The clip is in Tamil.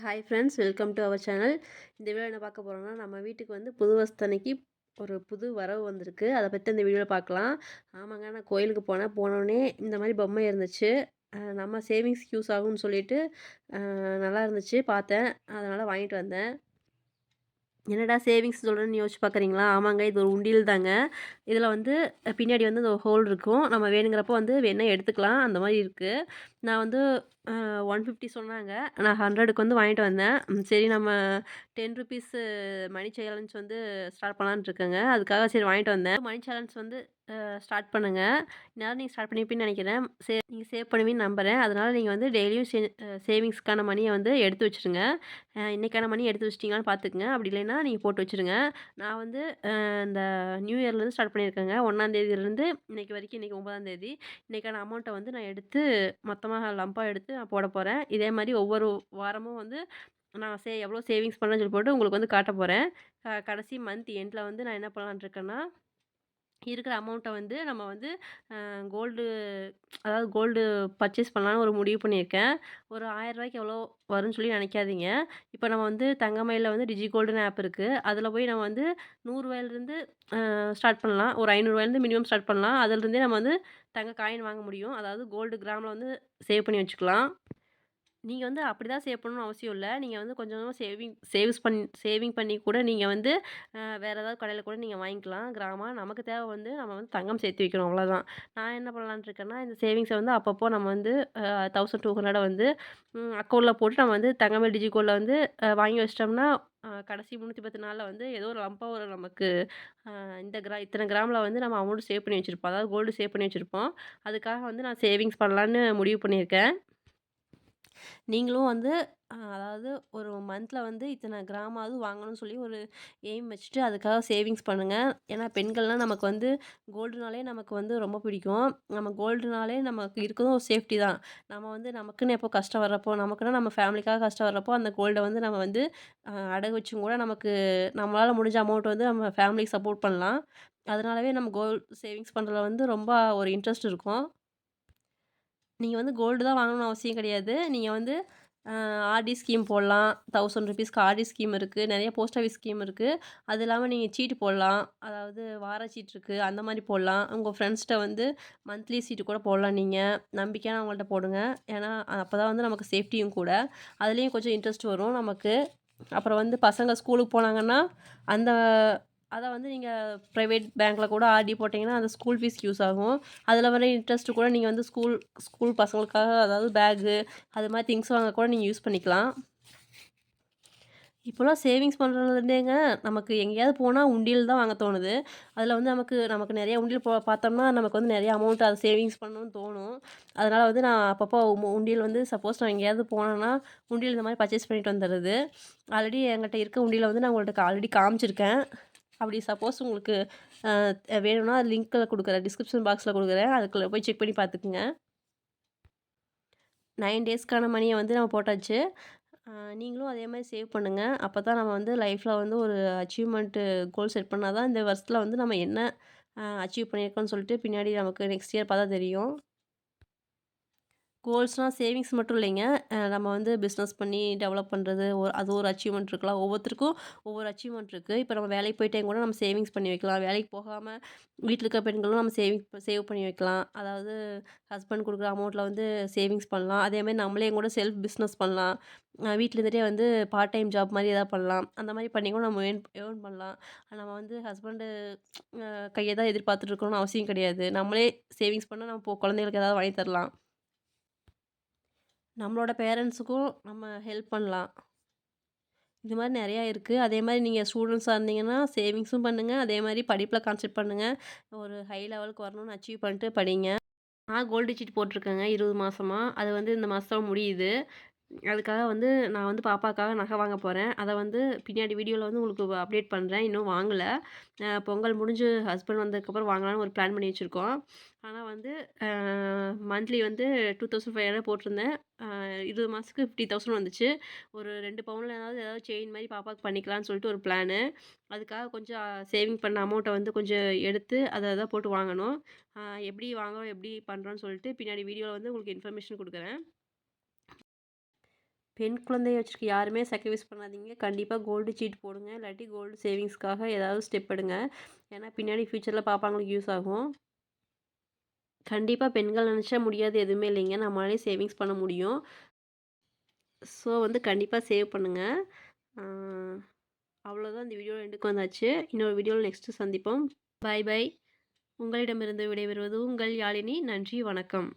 Hi friends, welcome to our channel. இந்த வீடியோ என்ன பார்க்க போகிறோம்னா, நம்ம வீட்டுக்கு வந்து புது வருஷத்தன்னைக்கு ஒரு புது வரவு வந்திருக்கு. அதை பற்றி இந்த வீடியோவில் பார்க்கலாம். ஆமாங்க, நான் கோயிலுக்கு போனேன். போனோடனே இந்த மாதிரி பொம்மை இருந்துச்சு. நம்ம சேவிங்ஸ்க்கு யூஸ் ஆகும்னு சொல்லிட்டு நல்லா இருந்துச்சு பார்த்தேன். அதனால் வாங்கிட்டு வந்தேன். என்னடா சேவிங்ஸ் சொல்கிறேன்னு யோசிச்சு பார்க்குறீங்களா? ஆமாங்க, இது ஒரு உண்டியல் தாங்க. இதில் வந்து பின்னாடி வந்து இந்த ஹோல் இருக்கும். நம்ம வேணுங்கிறப்போ வந்து வேணா எடுத்துக்கலாம். அந்த மாதிரி இருக்குது. நான் வந்து 150 சொன்னாங்க. நான் 100க்கு வந்து வாங்கிட்டு வந்தேன். சரி, நம்ம ₹10 மணி சேலஞ்ச் வந்து ஸ்டார்ட் பண்ணலான்னு இருக்கேங்க. அதுக்காக சரி வாங்கிட்டு வந்தேன். மணி சேலஞ்ச் வந்து ஸ்டார்ட் பண்ணுங்க. இந்நேரம் நீங்க ஸ்டார்ட் பண்ணியிருப்பீங்கன்னு நெனைக்கிறேன். நீங்க சேவ் பண்ணுவீங்கன்னு நம்புறேன். அதனால நீங்க வந்து டெய்லியும் சேவிங்ஸ்க்கான மணிய வந்து எடுத்து வச்சுருங்க. இன்னைக்கான மணி எடுத்து வச்சுட்டீங்களான்னு பார்த்துக்கங்க. அப்படி இல்லைன்னா நீங்க போட்டு வச்சுருங்க. நான் வந்து இந்த நியூ இயர்லேருந்து ஸ்டார்ட் பண்ணியிருக்கேங்க. 1ஆம் தேதியிலேருந்து இன்னைக்கு வரைக்கும், இன்னைக்கு 9ஆம் தேதி. இன்னைக்கான அமௌண்ட்ட வந்து நான் எடுத்து மொத்தமா லம்பா எடுத்து நான் போட போறேன். இதே மாரி ஒவ்வொரு வாரமும் வந்து நான் எவ்வளோ சேவிங்ஸ் பண்ணேன்னு சொல்லி போட்டு உங்களுக்கு வந்து காட்டப் போறேன். கடைசி மந்த் எண்ட்ல வந்து நான் என்ன பண்ணலான்னு இருக்கேன்னா, இருக்கிற அமௌண்ட்ட வந்து நம்ம வந்து கோல்டு அதாவது கோல்டு பர்ச்சேஸ் பண்ணலான்னு ஒரு முடிவு பண்ணியிருக்கேன். ஒரு ரூ. 1000க்கு எவ்வளோ வரும்ன்னு சொல்லி நினைக்காதீங்க. இப்போ நம்ம வந்து தங்கமயில்ல வந்து டிஜி கோல்டுன்னு ஆப் இருக்கு. அதில போய் நம்ம வந்து ரூ. 100லேருந்து ஸ்டார்ட் பண்ணலாம். ஒரு ரூ. 500லேருந்து மினிமம் ஸ்டார்ட் பண்ணலாம். அதிலிருந்தே நம்ம வந்து தங்க காயின் வாங்க முடியும். அதாவது கோல்டு கிராம்ல வந்து சேவ் பண்ணி வச்சுக்கலாம். நீங்க வந்து அப்படிதான் சேவ் பண்ணணும்னு அவசியம் இல்ல. நீங்க வந்து கொஞ்சம் கொஞ்சமா சேவிங் பண்ணி கூட நீங்க வந்து வேற ஏதாவது கடையில கூட நீங்க வாங்கிக்கலாம் கிராமா. நமக்கு தேவை வந்து நம்ம வந்து தங்கம் சேர்த்து வைக்கணும், அவ்வளோதான். நான் என்ன பண்ணலான்ட்டு இருக்கேன்னா, இந்த சேவிங்ஸ வந்து அப்பப்போ நம்ம வந்து 1200 வந்து அக்கவுண்ட்ல போட்டு நம்ம வந்து தங்கமயில் டிஜிகோல்ட்ல வந்து வாங்கி வச்சுட்டோம்னா, கடைசி 310 நாள்ல வந்து ஏதோ ஒரு லம்பா ஒரு நமக்கு அ இந்த இத்தன கிராம்ல வந்து நம்ம அமௌண்ட் சேவ் பண்ணி வச்சிருப்போம். அதாவது கோல்டு சேவ் பண்ணி வச்சிருப்போம். அதுக்காக வந்து நான் சேவிங்ஸ் பண்ணலான்னு முடிவு பண்ணியிருக்கேன். நீங்களும் வந்து அதாவது ஒரு மந்த்ல வந்து இத்தனை கிராமாவது வாங்கணும்னு சொல்லி ஒரு எய்ம் வச்சுட்டு அதுக்காக சேவிங்ஸ் பண்ணுங்க. ஏன்னா பெண்கள்லாம் நமக்கு வந்து கோல்டுனாலே நமக்கு வந்து ரொம்ப பிடிக்கும். நம்ம கோல்டுனாலே நமக்கு இருக்கிறதும் ஒரு சேஃப்டி தான். நம்ம வந்து நமக்குன்னு எப்போ கஷ்டம் வர்றப்போ, நமக்குன்னு நம்ம ஃபேமிலிக்காக கஷ்டம் வர்றப்போ, அந்த கோல்ட வந்து நம்ம வந்து அடகு வச்சும் கூட நமக்கு நம்மளால முடிஞ்ச அமௌண்ட் வந்து நம்ம ஃபேமிலிக்கு சப்போர்ட் பண்ணலாம். அதனாலவே நம்ம கோல்ட் சேவிங்ஸ் பண்றதுல வந்து ரொம்ப ஒரு இன்ட்ரெஸ்ட் இருக்கும். நீங்க வந்து கோல்டு தான் வாங்கணும்னு அவசியம் கிடையாது. நீங்க வந்து ஆர்டி ஸ்கீம் போடலாம். ₹1000க்கு ஆர்டி ஸ்கீம் இருக்கு. நெறைய போஸ்ட் ஆஃபீஸ் ஸ்கீம் இருக்கு. அது இல்லாம நீங்க சீட்டு போடலாம். அதாவது வார சீட்டு இருக்கு. அந்த மாரி போடலாம். உங்க ஃப்ரெண்ட்ஸ்ட்ட வந்து மந்த்லி சீட்டு கூட போடலாம் நீங்க. நம்பிக்கையானவங்கள்ட்ட போடுங்க. ஏன்னா, அப்பதான் வந்து நமக்கு சேஃப்டியும் கூட. அதுலயும் கொஞ்சம் இன்ட்ரெஸ்ட் வரும் நமக்கு. அப்புறம் வந்து பசங்க ஸ்கூலுக்கு போனாங்கன்னா, அந்த அத வந்து நீங்க பிரைவேட் பேங்க்ல கூட ஆர்டி போட்டீங்கன்னா, அந்த ஸ்கூல் ஃபீஸ்க்கு யூஸ் ஆகும். அதில வர இன்ட்ரெஸ்ட் கூட நீங்க வந்து ஸ்கூல் ஸ்கூல் பசங்களுக்காக அதாவது பேகு, அது மாரி திங்ஸ் வாங்க கூட நீங்க யூஸ் பண்ணிக்கலாம். இப்போலாம் சேவிங்ஸ் பண்ணுறதுலேருந்தேங்க நமக்கு எங்கேயாவது போனா உண்டியல் தான் வாங்க தோணுது. அதில வந்து நமக்கு நமக்கு நெறைய உண்டியல் பார்த்தோம்னா, நமக்கு வந்து நெறைய அமௌண்ட் அத சேவிங்ஸ் பண்ணணும்னு தோணும். அதனால வந்து நான் அப்பப்போ உண்டியல் வந்து சப்போஸ் நான் எங்கேயாவது போனேன்னா, உண்டியல் இந்த மாரி பர்ச்சேஸ் பண்ணிட்டு வந்துர்றது. ஆல்ரெடி என்கிட்ட இருக்க உண்டியல வந்து நான் உங்கள்ட்ட ஆல்ரெடி காமிச்சிருக்கேன். அப்படி சப்போஸ் உங்களுக்கு வேணும்னா லிங்க்ல குடுக்குறேன். டிஸ்கிரிப்ஷன் பாக்ஸ்ல குடுக்குறேன். அதுக்குள்ள போய் செக் பண்ணி பார்த்துக்குங்க. 9 டேஸ்க்கான மணிய வந்து நம்ம போட்டாச்சு. அ நீங்களும் அதே மாரி சேவ் பண்ணுங்க. அப்பதான் நம்ம வந்து லைஃப்ல வந்து ஒரு அச்சீவ்மென்ட் கோல் செட் பண்ணா தான் இந்த வருஷத்துல வந்து நம்ம என்ன அச்சீவ் பண்ணியிருக்கோம்னு சொல்லிட்டு பின்னாடி நமக்கு நெக்ஸ்ட் இயர் பார்த்தா தெரியும். கோல்ஸ்லாம் சேவிங்ஸ் மட்டும் இல்லைங்க. நம்ம வந்து பிஸ்னஸ் பண்ணி டெவலப் பண்ணுறது அது ஒரு அச்சீவ்மெண்ட் இருக்கலாம். ஒவ்வொருத்தருக்கும் ஒவ்வொரு அச்சீவ்மெண்ட் இருக்கு. இப்போ நம்ம வேலைக்கு போயிட்டே கூட நம்ம சேவிங்ஸ் பண்ணி வைக்கலாம். வேலைக்கு போகாம வீட்ல இருக்க பெண்களும் நம்ம சேவ் பண்ணி வைக்கலாம். அதாவது ஹஸ்பண்ட் குடுக்குற அமௌண்ட்ல வந்து சேவிங்ஸ் பண்ணலாம். அதேமாரி நம்மளே கூட செல்ஃப் பிஸ்னஸ் பண்ணலாம். வீட்ல இருந்துட்டே வந்து பார்ட் டைம் ஜாப் மாரி ஏதாவது பண்ணலாம். அந்த மாரி பண்ணி கூட நம்ம ஏர்ன் பண்ணலாம். நம்ம வந்து ஹஸ்பண்டு கைய தான் எதிர்பார்த்துட்டு இருக்கணும்னு அவசியம் கிடையாது. நம்மளே சேவிங்ஸ் பண்ணா நம்ம குழந்தைகளுக்கு ஏதாவது வாங்கி தரலாம். நம்மளோட பேரண்ட்ஸுக்கும் நம்ம ஹெல்ப் பண்ணலாம். இது மாரி நெறையா இருக்கு. அதே மாரி நீங்க ஸ்டூடண்ட்ஸா இருந்தீங்கன்னா, சேவிங்ஸும் பண்ணுங்க. அதே மாரி படிப்புல கான்சன்ட்ரேட் பண்ணுங்க. ஒரு ஹை லெவலுக்கு வரணும்னு அச்சீவ் பண்ணிட்டு படிங்க. நான் கோல்டு சீட் போட்டிருக்கேங்க 20 மாசமா. அது வந்து இந்த மாசத்தோட முடியுது. அதுக்காக வந்து நான் வந்து பாப்பாக்காக நகை வாங்க போறேன். அத வந்து பின்னாடி வீடியோல வந்து உங்களுக்கு அப்டேட் பண்றேன். இன்னும் வாங்கல. பொங்கல் முடிஞ்சு ஹஸ்பண்ட் வந்ததுக்கப்புறம் வாங்கலான்னு ஒரு பிளான் பண்ணி வச்சிருக்கோம். ஆனா வந்து அ மந்த்லி வந்து 2500 போட்டிருந்தேன். 20 மாசத்துக்கு 50,000 வந்துச்சு. ஒரு 2 பவுன்லயாவது ஏதாவது செயின் மாரி பாப்பாவுக்கு பண்ணிக்கலான்னு சொல்லிட்டு ஒரு பிளானு. அதுக்காக கொஞ்சம் சேவிங் பண்ண அமௌண்ட்ட வந்து கொஞ்சம் எடுத்து அத அத போட்டு வாங்கணும். அ எப்படி வாங்குறோம், எப்படி பண்றோம்ன்னு சொல்லிட்டு பின்னாடி வீடியோல வந்து உங்களுக்கு இன்ஃபர்மேஷன் குடுக்குறேன். பெண் குழந்தைய வச்சுருக்க யாருமே சாக்ரிஃபைஸ் பண்ணாதீங்க. கண்டிப்பா கோல்டு சீட் போடுங்க. இல்லாட்டி கோல்டு சேவிங்ஸ்க்காக ஏதாவது ஸ்டெப் எடுங்க. ஏன்னா பின்னாடி ஃப்யூச்சர்ல பாப்பாங்களுக்கு யூஸ் ஆகும். கண்டிப்பா பெண்கள் நெனச்சா முடியாது எதுவுமே இல்லைங்க. நம்மளாலே சேவிங்ஸ் பண்ண முடியும். ஸோ வந்து கண்டிப்பா சேவ் பண்ணுங்க. ஆ அவ்வளோதான் இந்த வீடியோ எண்டுக்கு வந்தாச்சு. இன்னொரு வீடியோல நெக்ஸ்ட்டு சந்திப்போம். பாய் பாய். உங்களிடமிருந்து விடைபெறுவது உங்கள் யாழினி. நன்றி, வணக்கம்.